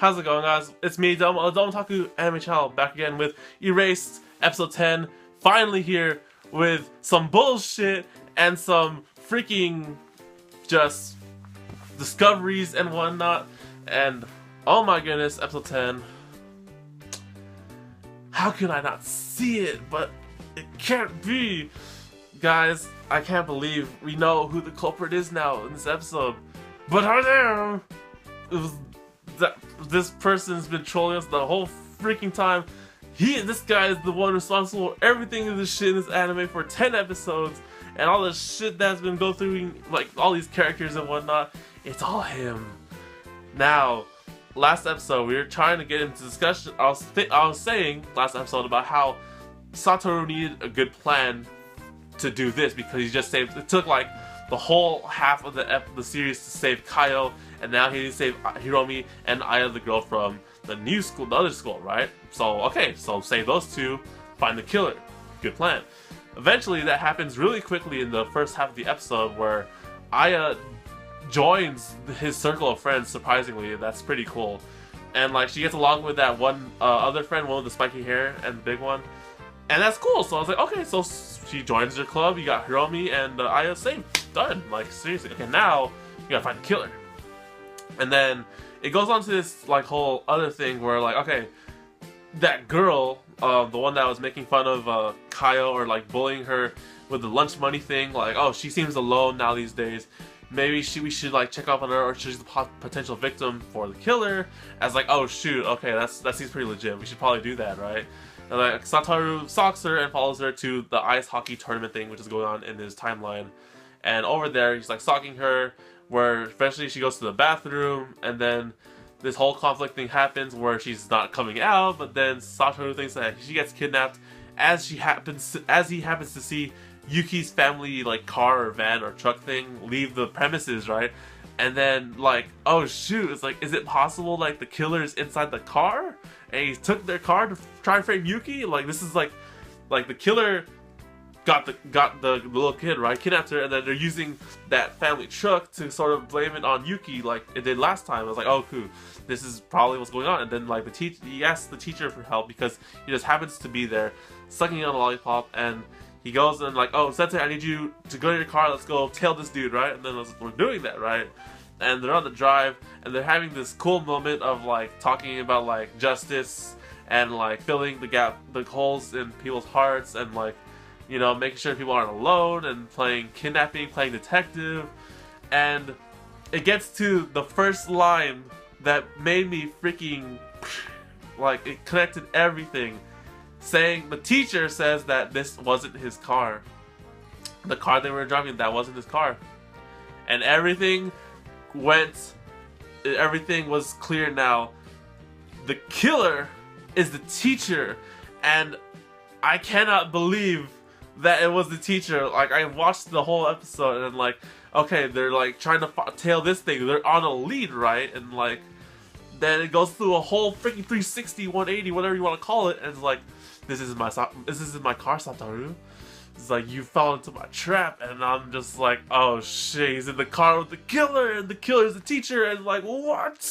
How's it going, guys? It's me, Taku Anime Channel, back again with Erased episode 10. Finally here with some bullshit and some freaking just discoveries and whatnot. And oh my goodness, episode 10. How can I not see it? But it can't be. Guys, I can't believe we know who the culprit is now in this episode. But how dare! It was that this person's been trolling us the whole freaking time. This guy is the one responsible for everything in this shit in this anime for 10 episodes, and all the shit that's been go through, like all these characters and whatnot. It's all him. Now, last episode we were trying to get into discussion. I was saying last episode about how Satoru needed a good plan to do this because he just saved. It took like the whole half of the series to save Kaio, and now he needs to save Hiromi and Aya, the girl from the new school, the other school, right? So okay, so save those two, find the killer. Good plan. Eventually, that happens really quickly in the first half of the episode, where Aya joins his circle of friends. Surprisingly, that's pretty cool, and like she gets along with that one other friend, one with the spiky hair and the big one. And that's cool, so I was like, okay, so she joins your club, you got Hiromi and Aya, same, done, like, seriously. Okay, now, you gotta find the killer. And then, it goes on to this, like, whole other thing where, like, okay, that girl, the one that was making fun of Kaio, or, like, bullying her with the lunch money thing, like, oh, she seems alone now these days, maybe we should, like, check up on her, or she's the potential victim for the killer, as like, oh, shoot, okay, that seems pretty legit, we should probably do that, right? And like Satoru stalks her and follows her to the ice hockey tournament thing, which is going on in his timeline. And over there, he's like stalking her, where eventually she goes to the bathroom, and then this whole conflict thing happens where she's not coming out. But then Satoru thinks that she gets kidnapped, as he happens to see Yuki's family like car or van or truck thing leave the premises, right? And then like, oh shoot, it's like, is it possible like the killer is inside the car? And he took their car to try and frame Yuki. Like this is like the killer got the little kid, right? Kidnapped her, and then they're using that family truck to sort of blame it on Yuki, like it did last time. I was like, oh cool, this is probably what's going on. And then like he asks the teacher for help because he just happens to be there, sucking on a lollipop, and he goes and like, oh Sensei, I need you to go to your car. Let's go tail this dude, right? And then we're doing that, right? And they're on the drive, and they're having this cool moment of like talking about like justice and like filling the holes in people's hearts, and like, you know, making sure people aren't alone, and playing kidnapping, playing detective. And it gets to the first line that made me freaking like, it connected everything. Saying, the teacher says that this wasn't his car. The car they were driving, that wasn't his car. And everything was clear now. The killer is the teacher, and I cannot believe that it was the teacher. Like, I watched the whole episode, and like, okay, they're like trying to tail this thing, they're on a lead, right? And like, then it goes through a whole freaking 360, 180, whatever you want to call it, and it's like, this is my car, Satoru. It's like, you fell into my trap, and I'm just like, oh shit, he's in the car with the killer, and the killer's the teacher, and like, what?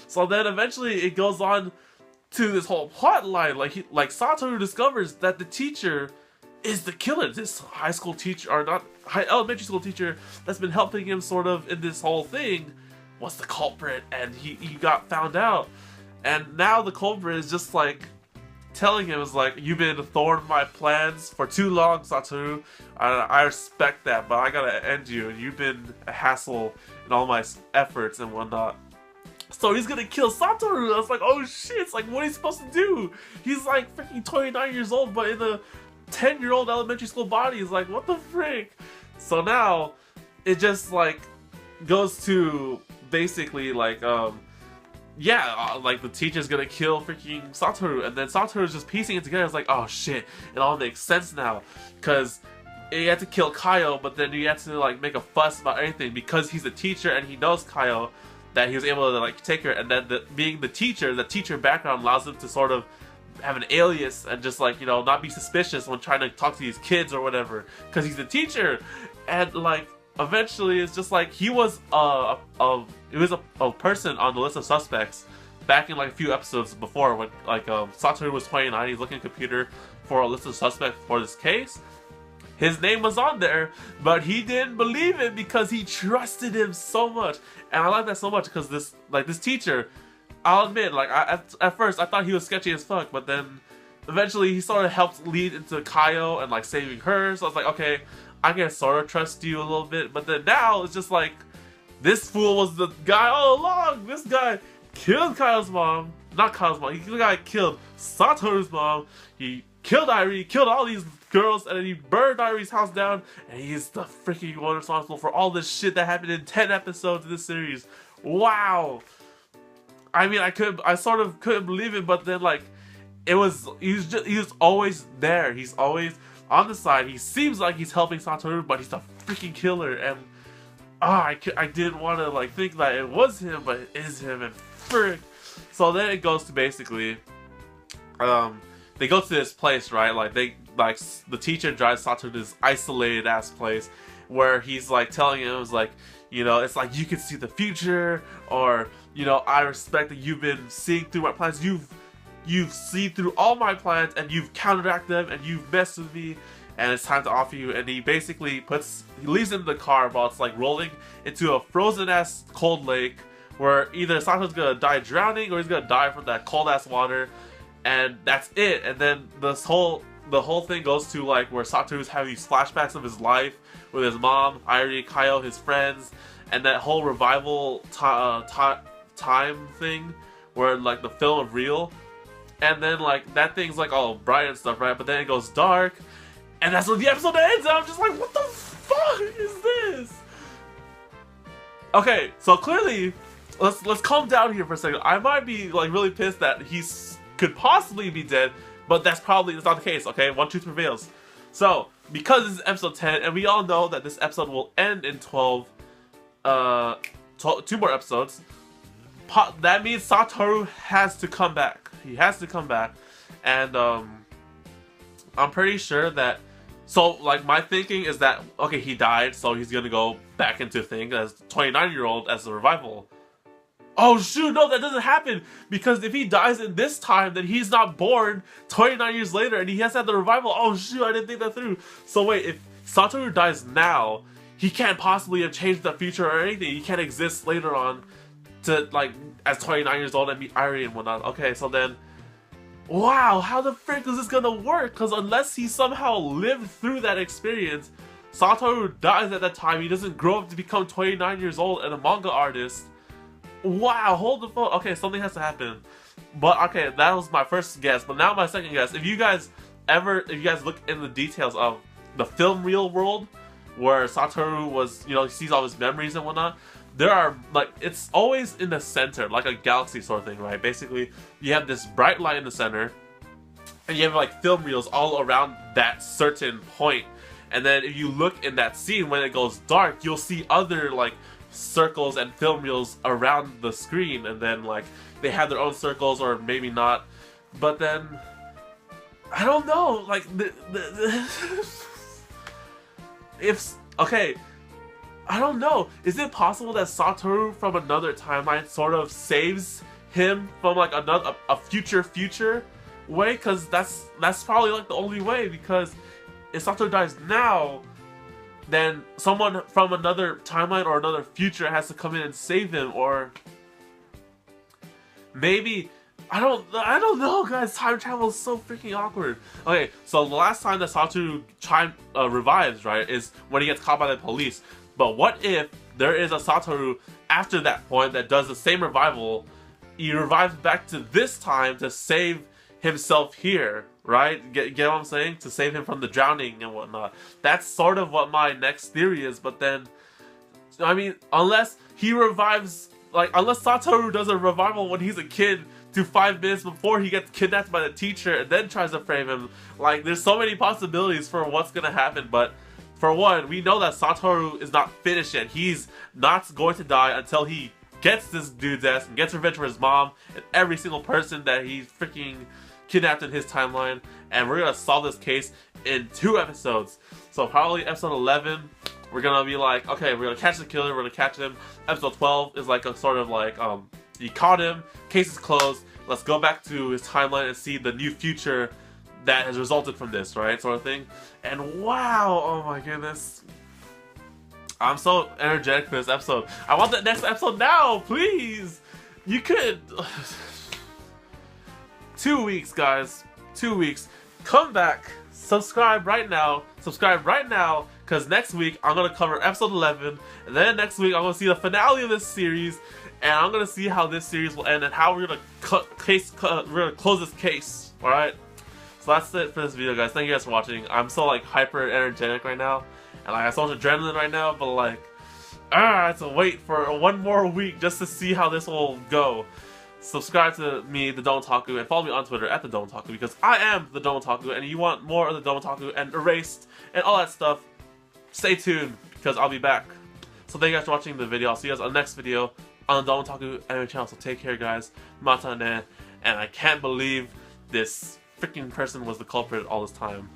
So then eventually it goes on to this whole plot line, like Satoru discovers that the teacher is the killer. This high school teacher, or not, elementary school teacher that's been helping him sort of in this whole thing was the culprit, and he got found out. And now the culprit is just like telling him, is like, you've been a thorn in my plans for too long, Satoru. I respect that, but I gotta end you, and you've been a hassle in all my efforts and whatnot. So he's gonna kill Satoru. I was like, oh shit, it's like, what are you supposed to do? He's like freaking 29 years old, but in a 10-year-old elementary school body. Is like, what the frick? So now it just like goes to basically like, like the teacher's gonna kill freaking Satoru, and then Satoru's just piecing it together. It's like, oh shit, it all makes sense now, because he had to kill Kaio, but then he had to like make a fuss about everything because he's a teacher and he knows Kaio, that he was able to like take her, and then being the teacher background allows him to sort of have an alias and just like, you know, not be suspicious when trying to talk to these kids or whatever, because he's a teacher. And like, eventually it's just like, he was a person on the list of suspects back in like a few episodes before when like Satoru was 29, he's looking at a computer for a list of suspects for this case. His name was on there, but he didn't believe it because he trusted him so much. And I like that so much because this teacher, I'll admit, like at first I thought he was sketchy as fuck, but then eventually he sort of helped lead into Kaio and like saving her. So I was like, okay, I can sort of trust you a little bit. But then now it's just like, this fool was the guy all along. This guy killed Kaio's mom. Not Kaio's mom. The guy killed Satoru's mom. He killed Irie. He killed all these girls. And then he burned Irie's house down. And he's the freaking one responsible for all this shit that happened in 10 episodes of this series. Wow. I mean, I sort of couldn't believe it. But then, like, he was always there. He's always on the side. He seems like he's helping Satoru, but he's the freaking killer. And I didn't want to like think that it was him, but it is him, and frick. So then it goes to basically, they go to this place, right? Like the teacher drives Satoru to this isolated ass place where he's like telling him, it's like, you know, it's like you can see the future, or you know, I respect that you've been seeing through my plans. You've seen through all my plans, and you've counteracted them, and you've messed with me. And it's time to offer you. And he basically leaves him in the car while it's like rolling into a frozen ass cold lake where either Satoru's gonna die drowning or he's gonna die from that cold ass water, and that's it. And then the whole thing goes to like where Satoru's having these flashbacks of his life with his mom, Irie, Kaio, his friends, and that whole revival time thing where like the film of real, and then like that thing's like all bright and stuff, right? But then it goes dark. And that's when the episode ends, and I'm just like, what the fuck is this? Okay, so clearly, let's calm down here for a second. I might be like really pissed that he could possibly be dead, but that's not the case, okay? One truth prevails. So, because this is episode 10, and we all know that this episode will end in 2 more episodes, that means Satoru has to come back. He has to come back, and I'm pretty sure that. So, like, my thinking is that, okay, he died, so he's gonna go back into thing as 29-year-old as a revival. Oh, shoot, no, that doesn't happen! Because if he dies in this time, then he's not born 29 years later, and he has to have the revival. Oh, shoot, I didn't think that through. So, wait, if Satoru dies now, he can't possibly have changed the future or anything. He can't exist later on to, like, as 29 years old and meet Irie and whatnot. Okay, so then, wow, how the frick is this gonna work? Because unless he somehow lived through that experience, Satoru dies at that time, he doesn't grow up to become 29 years old and a manga artist. Wow, hold the phone. Okay, something has to happen. But okay, that was my first guess. But now my second guess. If you guys look in the details of the film real world, where Satoru was, you know, he sees all his memories and whatnot, there are, like, it's always in the center, like a galaxy sort of thing, right? Basically, you have this bright light in the center, and you have, like, film reels all around that certain point. And then if you look in that scene, when it goes dark, you'll see other, like, circles and film reels around the screen. And then, like, they have their own circles, or maybe not. But then, I don't know, like, okay, I don't know. Is it possible that Satoru from another timeline sort of saves him from like a future way? Because that's probably like the only way. Because if Satoru dies now, then someone from another timeline or another future has to come in and save him, or maybe I don't know, guys. Time travel is so freaking awkward. Okay, so the last time that Satoru revives, right, is when he gets caught by the police. But what if there is a Satoru after that point that does the same revival? He revives back to this time to save himself here, right? Get what I'm saying? To save him from the drowning and whatnot. That's sort of what my next theory is. But then, I mean, unless he revives, like, unless Satoru does a revival when he's a kid to 5 minutes before he gets kidnapped by the teacher and then tries to frame him, like, there's so many possibilities for what's gonna happen. But for one, we know that Satoru is not finished yet. He's not going to die until he gets this dude's ass and gets revenge for his mom and every single person that he freaking kidnapped in his timeline. And we're gonna solve this case in 2 episodes. So probably episode 11, we're gonna be like, okay, we're gonna catch the killer, we're gonna catch him. Episode 12 is like a sort of like, You caught him, case is closed, let's go back to his timeline and see the new future that has resulted from this, right? Sort of thing. And wow, oh my goodness. I'm so energetic for this episode. I want the next episode now, please! You could... 2 weeks, guys. 2 weeks. Come back. Subscribe right now. Subscribe right now. Because next week, I'm going to cover episode 11. And then next week, I'm going to see the finale of this series. And I'm going to see how this series will end and how we're going to close this case. Alright? So that's it for this video, guys. Thank you guys for watching. I'm so like hyper energetic right now. And like I have so much adrenaline right now. But like, I have to wait for 1 more week just to see how this will go. Subscribe to me, the Domotaku, and follow me on Twitter at the Domotaku because I am the Domotaku, and you want more of the Domotaku and Erased and all that stuff, stay tuned because I'll be back. So thank you guys for watching the video. I'll see you guys on the next video on the Domotaku anime channel. So take care, guys. Mata ne. And I can't believe this freaking person was the culprit all this time.